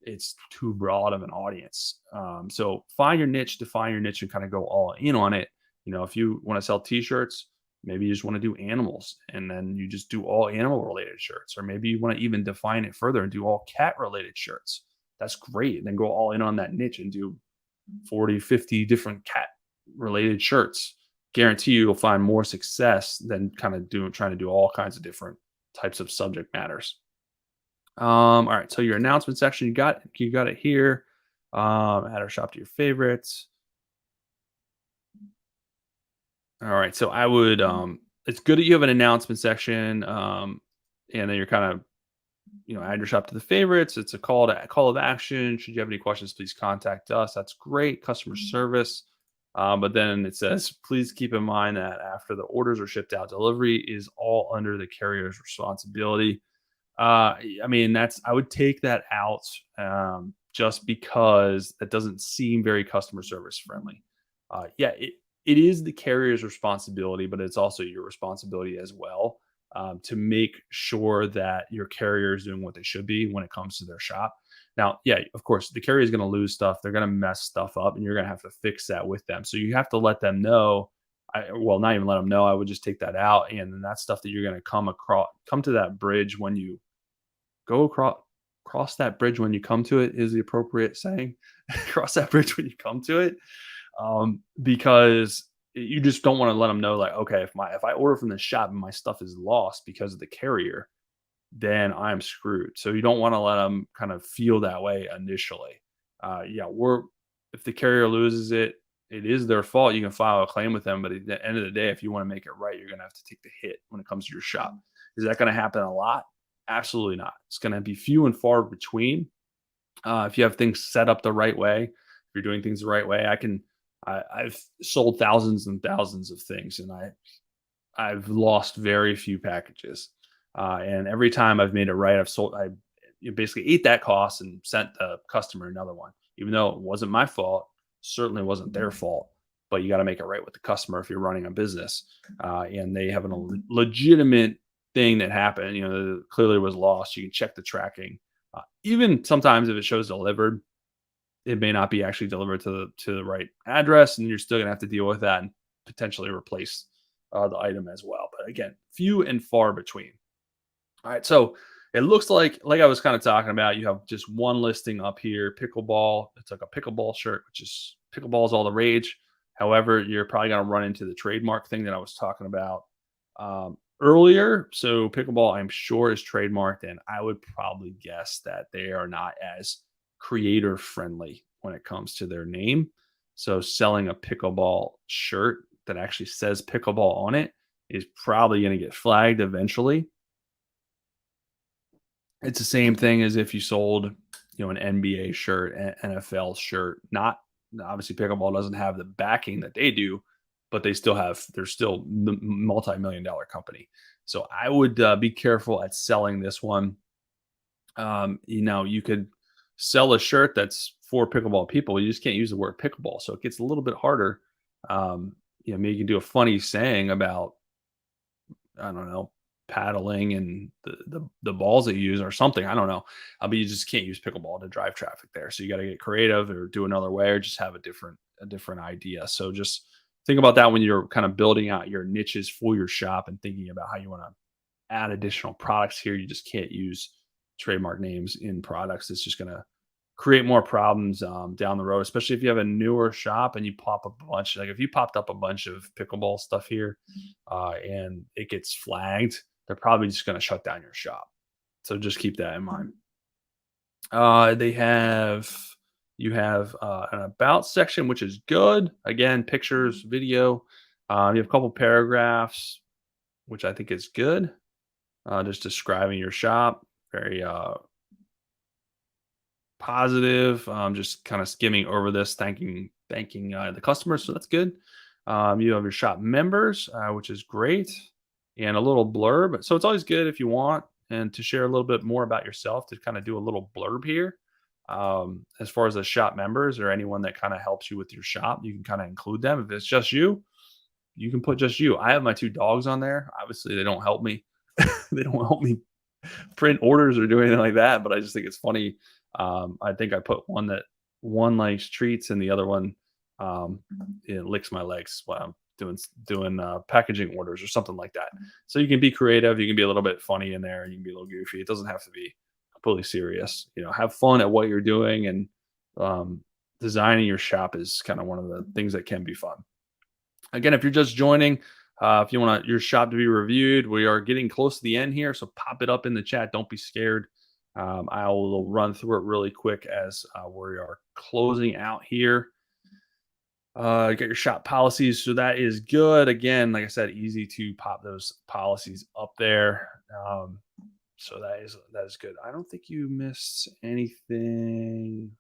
it's too broad of an audience. So find your niche, define your niche, and kind of go all in on it. If you want to sell T-shirts, maybe you just want to do animals, and then you just do all animal related shirts, or maybe you want to even define it further and do all cat related shirts. That's great. And then go all in on that niche and do 40, 50 different cat related shirts. Guarantee you'll find more success than kind of trying to do all kinds of different types of subject matters. All right. So your announcement section, you got it here. Add or shop to your favorites. All right. So I would it's good that you have an announcement section. And then you're kind of, add your shop to the favorites. It's a call of action. Should you have any questions, please contact us. That's great. Customer service. But then it says, please keep in mind that after the orders are shipped out, delivery is all under the carrier's responsibility. I mean, I would take that out, just because that doesn't seem very customer service friendly. Yeah, it is the carrier's responsibility, but it's also your responsibility as well. to make sure that your carrier is doing what they should be when it comes to their shop. Now, yeah, of course, the carrier is going to lose stuff. They're going to mess stuff up, and you're going to have to fix that with them. So you have to let them know. Well, not even let them know. I would just take that out, and then that's stuff that you're going to come to that bridge when you go across. Cross that bridge when you come to it is the appropriate saying. Cross that bridge when you come to it, because you just don't want to let them know, like, okay, if I order from the shop and my stuff is lost because of the carrier, then I'm screwed. So you don't want to let them kind of feel that way initially. Yeah, if the carrier loses it, it is their fault. You can file a claim with them, but at the end of the day, if you want to make it right, you're going to have to take the hit when it comes to your shop. Is that going to happen a lot? Absolutely not. It's going to be few and far between. If you have things set up the right way, if you're doing things the right way, I've sold thousands and thousands of things, and I've lost very few packages. And every time I've made it right, I basically ate that cost and sent the customer another one, even though it wasn't my fault, certainly wasn't their fault. But you got to make it right with the customer if you're running a business, and they have a legitimate thing that happened. Clearly was lost. You can check the tracking. Even sometimes if it shows delivered, it may not be actually delivered to the right address, and you're still gonna have to deal with that and potentially replace the item as well. But again, few and far between. All right, so it looks like I was kind of talking about, you have just one listing up here, pickleball. It's like a pickleball shirt, which is pickleball is all the rage. However, you're probably going to run into the trademark thing that I was talking about earlier. So pickleball, I'm sure, is trademarked, and I would probably guess that they are not as creator friendly when it comes to their name. So selling a pickleball shirt that actually says pickleball on it is probably going to get flagged eventually. It's the same thing as if you sold, an NBA shirt, an NFL shirt. Not obviously pickleball doesn't have the backing that they do, but they're still multi-million dollar company. So I would be careful at selling this one. You could sell a shirt that's for pickleball people. You just can't use the word pickleball, so it gets a little bit harder. Maybe you can do a funny saying about, I don't know, paddling and the balls that you use or something. I don't know. But you just can't use pickleball to drive traffic there. So you got to get creative or do another way, or just have a different idea. So just think about that when you're kind of building out your niches for your shop and thinking about how you want to add additional products here. You just can't use trademark names in products. It's just going to create more problems down the road, especially if you have a newer shop and you pop up a bunch. Like if you popped up a bunch of pickleball stuff here and it gets flagged, they're probably just going to shut down your shop. So just keep that in mind. They have You have an about section, which is good. Again, pictures, video. You have a couple paragraphs, which I think is good. Just describing your shop, very positive. Just kind of skimming over this, thanking the customers. So that's good. You have your shop members, which is great, and a little blurb. So it's always good if you want and to share a little bit more about yourself, to kind of do a little blurb here. As far as the shop members or anyone that kind of helps you with your shop, you can kind of include them. If it's just you can put just you. I have my two dogs on there. Obviously, they don't help me. They don't help me print orders or do anything like that. But I just think it's funny. I think I put one likes treats and the other one licks my legs while I'm doing packaging orders or something like that. So you can be creative. You can be a little bit funny in there. You can be a little goofy. It doesn't have to be completely serious. Have fun at what you're doing, and designing your shop is kind of one of the things that can be fun. Again, if you're just joining, if you want your shop to be reviewed, we are getting close to the end here. So pop it up in the chat. Don't be scared. I will run through it really quick as we are closing out here. Get your shop policies. So that is good. Again, like I said, easy to pop those policies up there. So that is good. I don't think you missed anything.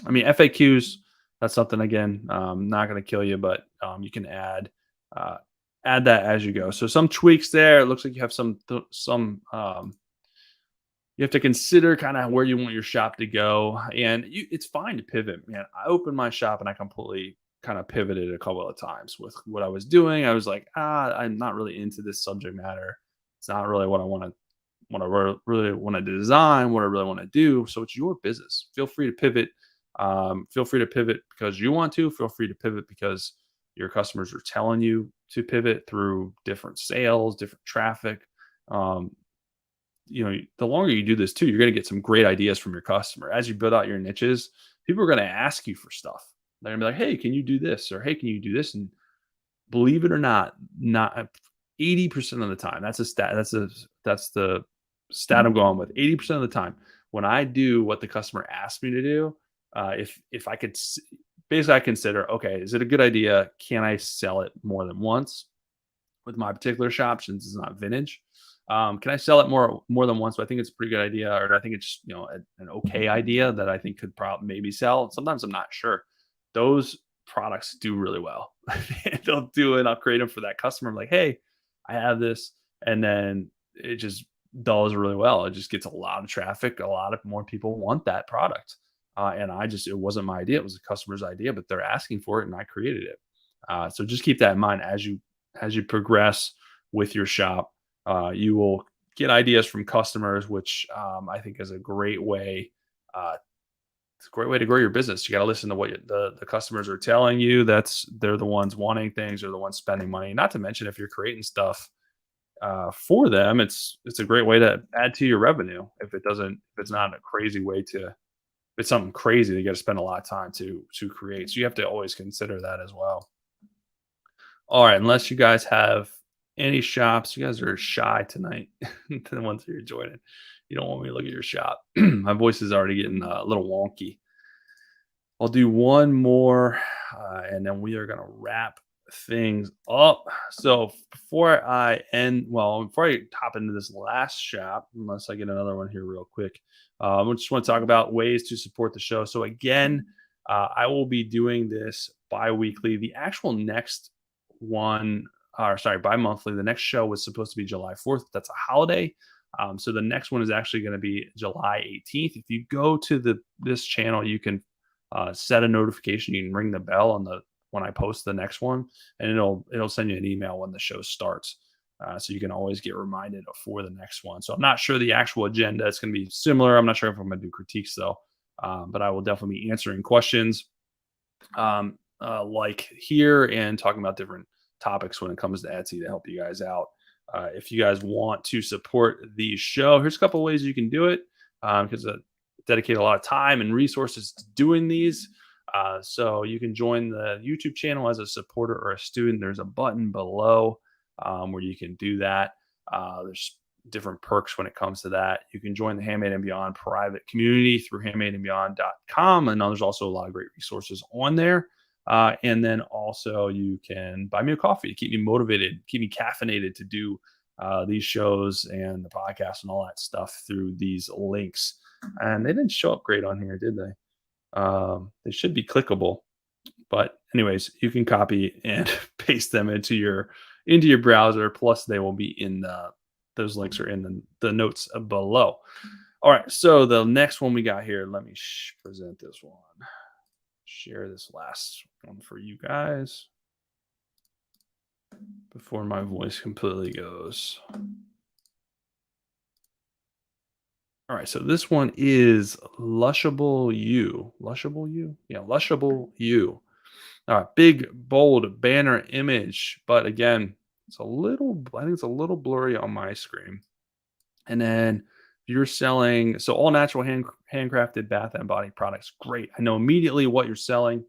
I mean, FAQs, that's something, again, not going to kill you, but you can add that as you go. So some tweaks there. It looks like you have some you have to consider kind of where you want your shop to go, and it's fine to pivot, man. I opened my shop and I completely kind of pivoted a couple of times with what I was doing. I was like, I'm not really into this subject matter. It's not really what I really want to design, what I really want to do. So it's your business. Feel free to pivot. Feel free to pivot because you want to. Feel free to pivot because your customers are telling you to pivot through different sales, different traffic. Um, the longer you do this too, you're going to get some great ideas from your customer as you build out your niches. People are going to ask you for stuff. They're going to be like, "Hey, can you do this?" or "Hey, can you do this?" And believe it or not 80% of the time, that's the stat I'm going with. 80% of the time, when I do what the customer asked me to do, if I could basically I consider, okay, is it a good idea? Can I sell it more than once with my particular shop since it's not vintage? Can I sell it more than once? So I think it's a pretty good idea, or I think it's an okay idea that I think could probably maybe sell. Sometimes I'm not sure. Those products do really well. They'll do it. I'll create them for that customer. I'm like, hey, I have this, and then it just does really well. It just gets a lot of traffic. A lot of more people want that product, and it wasn't my idea. It was the customer's idea, but they're asking for it, and I created it. So just keep that in mind as you progress with your shop. You will get ideas from customers, which I think is a great way. It's a great way to grow your business. You got to listen to what the customers are telling you. They're the ones wanting things, they're the ones spending money. Not to mention, if you're creating stuff for them, it's a great way to add to your revenue. If it's not a crazy way to, if it's something crazy, you got to spend a lot of time to create. So you have to always consider that as well. All right, unless you guys have any shops, you guys are shy tonight. The ones that you're joining, you don't want me to look at your shop. My voice is already getting a little wonky. I'll do one more, and then we are gonna wrap things up. So before I hop into this last shop, unless I get another one here real quick, I just want to talk about ways to support the show. So again, I will be doing this bi-weekly. The actual next one, or sorry, bi-monthly. The next show was supposed to be July 4th. That's a holiday. So the next one is actually going to be July 18th. If you go to this channel, you can set a notification. You can ring the bell on the when I post the next one, and it'll send you an email when the show starts. So you can always get reminded for the next one. So I'm not sure the actual agenda is going to be similar. I'm not sure if I'm going to do critiques though, but I will definitely be answering questions like here and talking about different topics when it comes to Etsy to help you guys out. If you guys want to support the show, here's a couple of ways you can do it because dedicate a lot of time and resources to doing these. So you can join the YouTube channel as a supporter or a student. There's a button below where you can do that. There's different perks when it comes to that. You can join the Handmade and Beyond private community through handmadeandbeyond.com. And there's also a lot of great resources on there. And then also you can buy me a coffee to keep me motivated, keep me caffeinated to do these shows and the podcast and all that stuff through these links. And they didn't show up great on here, did they? They should be clickable. But anyways, you can copy and paste them into your browser. Plus, they will be in those links are in the notes below. All right. So the next one we got here, let me present this one. Share this last one for you guys before my voice completely goes. All right, so this one is Lushable You. Lushable You? Yeah, Lushable You. All right, big, bold banner image, but again, I think it's a little blurry on my screen. And then you're selling, so all natural handcrafted bath and body products. Great. I know immediately what you're selling.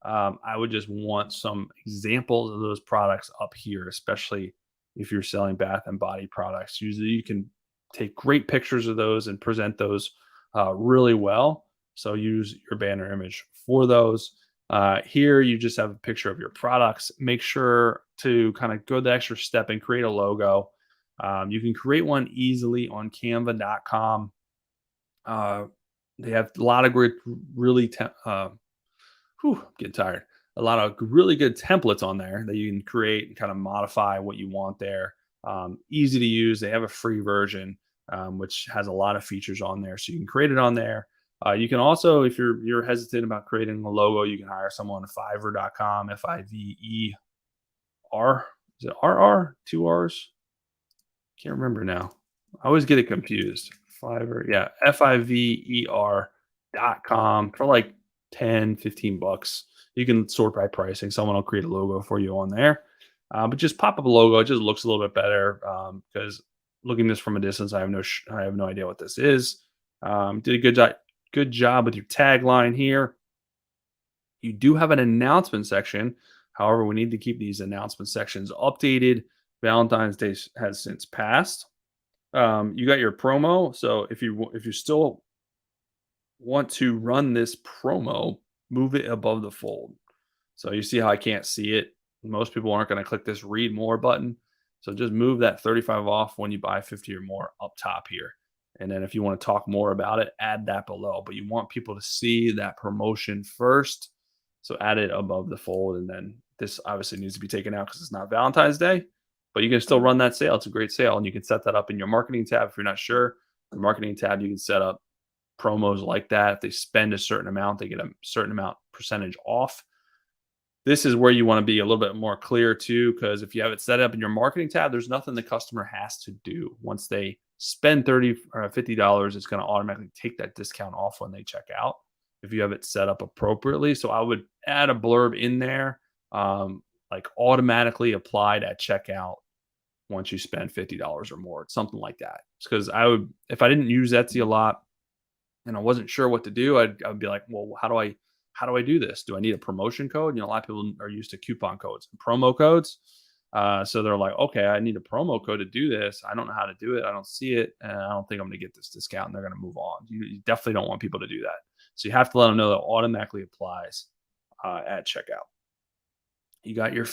I would just want some examples of those products up here, especially if you're selling bath and body products. Usually you can take great pictures of those and present those really well. So use your banner image for those. Here, you just have a picture of your products. Make sure to kind of go the extra step and create a logo. You can create one easily on canva.com. They have a lot of great, really, I'm getting tired. A lot of really good templates on there that you can create and kind of modify what you want there. Easy to use. They have a free version, which has a lot of features on there. So you can create it on there. You can also, if you're hesitant about creating a logo, you can hire someone at Fiverr.com, Fiver. Is it RR? Two R's? Can't remember now. I always get it confused. Fiverr, yeah, Fiver.com for like 10, 15 bucks. You can sort by pricing. Someone will create a logo for you on there. But just pop up a logo. It just looks a little bit better because looking this from a distance, I have no idea what this is. Did a good job with your tagline here. You do have an announcement section. However, we need to keep these announcement sections updated. Valentine's Day has since passed. You got your promo. So if you still want to run this promo, move it above the fold. So you see how I can't see it. Most people aren't going to click this read more button. So just move that 35 off when you buy 50 or more up top here. And then if you want to talk more about it, add that below. But you want people to see that promotion first. So add it above the fold. And then this obviously needs to be taken out because it's not Valentine's Day. But you can still run that sale. It's a great sale. And you can set that up in your marketing tab if you're not sure. The marketing tab, you can set up promos like that. If they spend a certain amount, they get a certain amount percentage off. This is where you want to be a little bit more clear too, because if you have it set up in your marketing tab, there's nothing the customer has to do. Once they spend 30 or $50, it's going to automatically take that discount off when they check out if you have it set up appropriately. So I would add a blurb in there, like automatically applied at checkout once you spend $50 or more, something like that. Because if I didn't use Etsy a lot, and I wasn't sure what to do, I'd be like, well, how do I do this? Do I need a promotion code? A lot of people are used to coupon codes and promo codes. So they're like, okay, I need a promo code to do this. I don't know how to do it. I don't see it. And I don't think I'm going to get this discount. And they're going to move on. You definitely don't want people to do that. So you have to let them know that automatically applies at checkout. You got your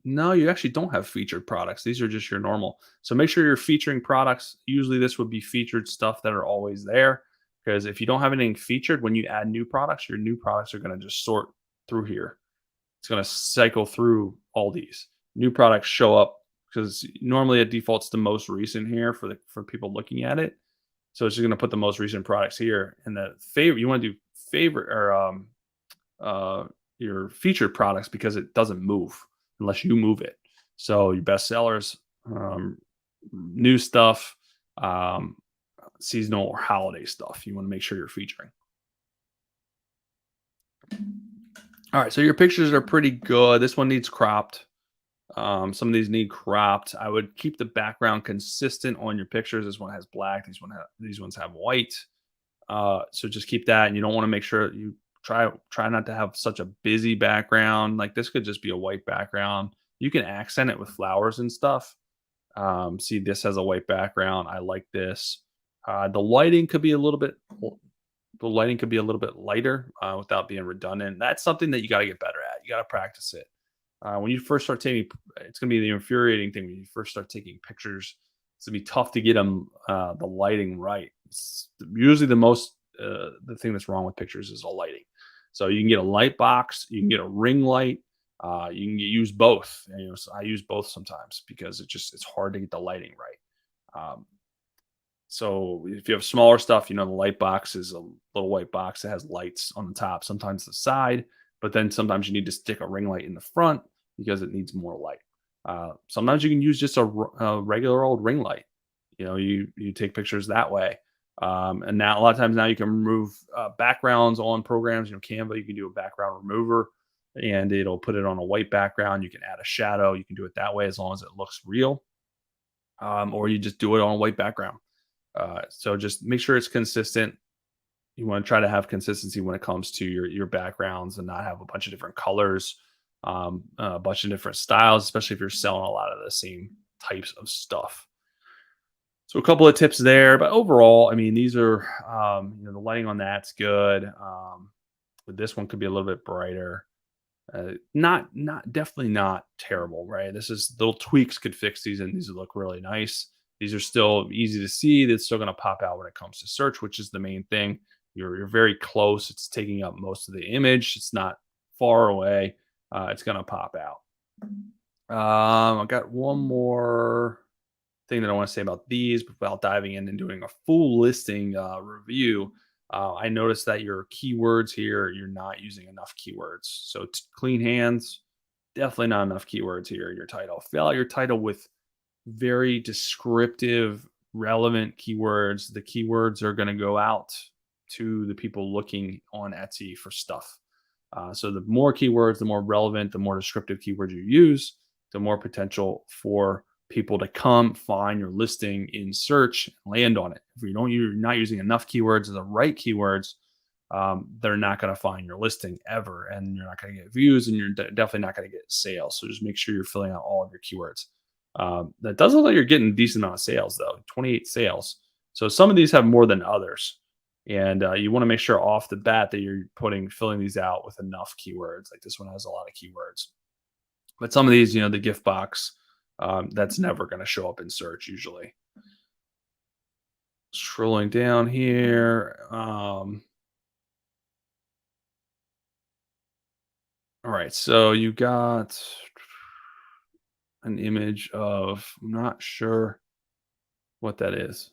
no, you actually don't have featured products. These are just your normal. So make sure you're featuring products. Usually this would be featured stuff that are always there. Because if you don't have anything featured, when you add new products, your new products are going to just sort through here. It's going to cycle through all these. New products show up because normally it defaults the most recent here for people looking at it. So it's just going to put the most recent products here. And the favorite, you want to do favorite or your featured products because it doesn't move unless you move it. So your best sellers, new stuff, seasonal or holiday stuff. You want to make sure you're featuring. All right, so your pictures are pretty good. This one needs cropped. Some of these need cropped. I would keep the background consistent on your pictures. This one has black. These ones have white. So just keep that, and you don't want to make sure you try not to have such a busy background. Like this could just be a white background. You can accent it with flowers and stuff. See, this has a white background. I like this. The lighting could be a little bit lighter without being redundant. That's something that you got to get better at. You got to practice it. When you first start taking, it's going to be the infuriating thing when you first start taking pictures. It's going to be tough to get them the lighting right. It's usually the thing that's wrong with pictures is the lighting. So you can get a light box, you can get a ring light, you can use both. So I use both sometimes because it's hard to get the lighting right. So if you have smaller stuff, the light box is a little white box that has lights on the top, sometimes the side, but then sometimes you need to stick a ring light in the front because it needs more light. Sometimes you can use just a regular old ring light. You take pictures that way. And now a lot of times now you can remove backgrounds on programs. Canva, you can do a background remover and it'll put it on a white background. You can add a shadow. You can do it that way as long as it looks real. Or you just do it on a white background. So just make sure it's consistent. You want to try to have consistency when it comes to your backgrounds and not have a bunch of different colors, a bunch of different styles, especially if you're selling a lot of the same types of stuff. So a couple of tips there, but overall, these are, the lighting on that's good. But this one could be a little bit brighter. Definitely not terrible, right? This is little tweaks could fix these and these would look really nice. These are still easy to see. That's still going to pop out when it comes to search, which is the main thing. You're very close. It's taking up most of the image. It's not far away. It's going to pop out. I got one more thing that I want to say about these without diving in and doing a full listing review. I noticed that your keywords here, you're not using enough keywords. So clean hands, definitely not enough keywords here in your title. Fill out your title with very descriptive, relevant keywords. The keywords are going to go out to the people looking on Etsy for stuff. So the more keywords, the more relevant, the more descriptive keywords you use, the more potential for people to come find your listing in search and land on it. If you're not using enough keywords, the right keywords, they're not going to find your listing ever, and you're not going to get views, and you're definitely not going to get sales. So just make sure you're filling out all of your keywords. That does look like you're getting a decent amount of sales though, 28 sales. So some of these have more than others, and you want to make sure off the bat that you're filling these out with enough keywords. Like this one has a lot of keywords, but some of these, the gift box, that's never going to show up in search usually. Scrolling down here. All right, so you got an image of, I'm not sure what that is.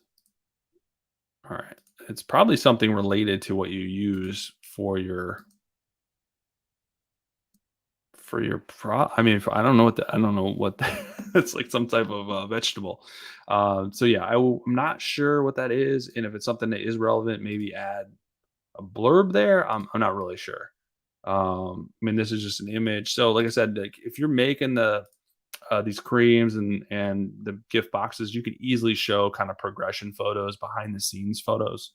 All right. It's probably something related to what you use I don't know I don't know what it's like, some type of vegetable. So yeah, I'm not sure what that is, and if it's something that is relevant, maybe add a blurb there. I'm not really sure. I mean, this is just an image. So like I said, like if you're making these creams and the gift boxes, you can easily show kind of progression photos, behind the scenes photos,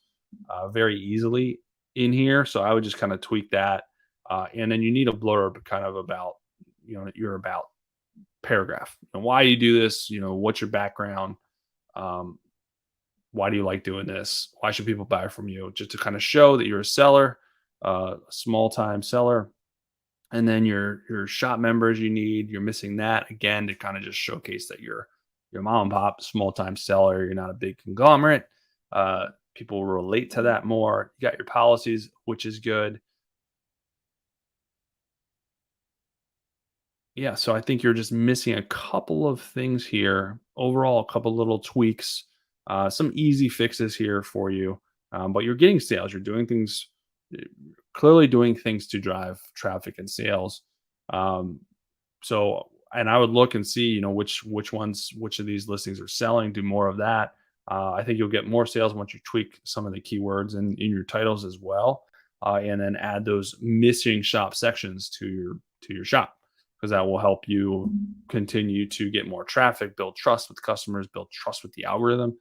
very easily in here. So I would just kind of tweak that, and then you need a blurb kind of about your about paragraph. Why you do this? What's your background? Um, why do you like doing this? Why should people buy from you? Just to kind of show that you're a seller, a small time seller. And then your shop members you're missing that again to kind of just showcase that you're mom and pop, small time seller. You're not a big conglomerate. People will relate to that more. You got your policies, which is good. Yeah, so I think you're just missing a couple of things here. Overall, a couple little tweaks, some easy fixes here for you. But you're getting sales. You're doing things, uh, clearly doing things to drive traffic and sales. Um, so, and I would look and see, which of these listings are selling. Do more of that. I think you'll get more sales once you tweak some of the keywords in your titles as well, and then add those missing shop sections to your shop, because that will help you continue to get more traffic, build trust with customers, build trust with the algorithm.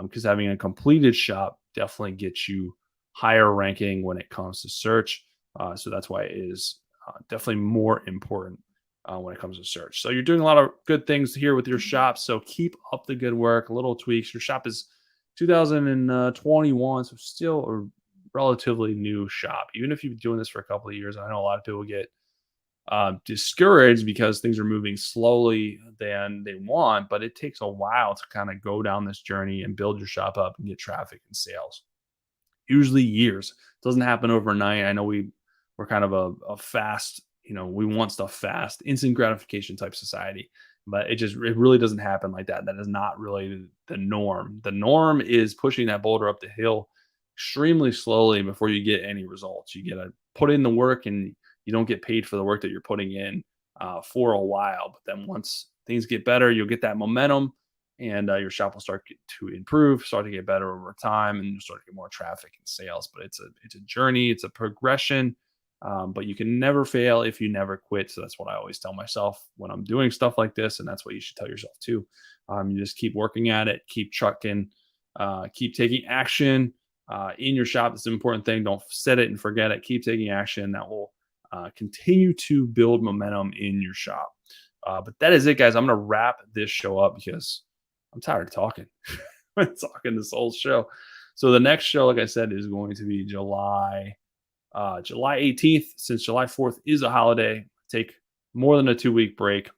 Because having a completed shop definitely gets you higher ranking when it comes to search. So that's why it is definitely more important when it comes to search. So you're doing a lot of good things here with your shop. So keep up the good work. Little tweaks. Your shop is 2021, so still a relatively new shop. Even if you've been doing this for a couple of years, I know a lot of people get discouraged because things are moving slowly than they want, but it takes a while to kind of go down this journey and build your shop up and get traffic and sales. Usually years. It doesn't happen overnight. I know we're kind of a fast, we want stuff fast, instant gratification type society, but it really doesn't happen like that. That is not really the norm. The norm is pushing that boulder up the hill extremely slowly before you get any results. You get to put in the work, and you don't get paid for the work that you're putting in for a while. But then once things get better, you'll get that momentum, and your shop will start to improve, start to get better over time, and you'll start to get more traffic and sales. But it's a journey, it's a progression. But you can never fail if you never quit. So that's what I always tell myself when I'm doing stuff like this, and that's what you should tell yourself too. You just keep working at it, keep trucking, keep taking action in your shop. It's an important thing. Don't set it and forget it. Keep taking action. That will continue to build momentum in your shop. But that is it, guys. I'm going to wrap this show up because I'm tired of talking. I'm talking this whole show. So the next show, like I said, is going to be July 18th. Since July 4th is a holiday, take more than a 2-week break.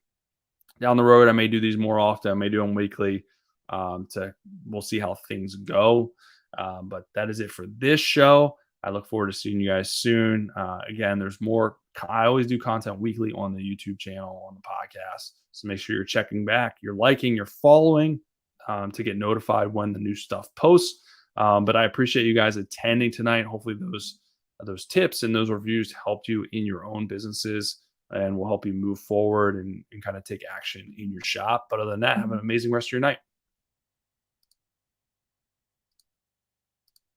Down the road, I may do these more often. I may do them weekly. We'll see how things go. But that is it for this show. I look forward to seeing you guys soon. Again, there's more. I always do content weekly on the YouTube channel, on the podcast. So make sure you're checking back, you're liking, you're following, to get notified when the new stuff posts. But I appreciate you guys attending tonight. Hopefully those tips and those reviews helped you in your own businesses. and will help you move forward and kind of take action in your shop. But other than that, have an Mhm. amazing rest of your night.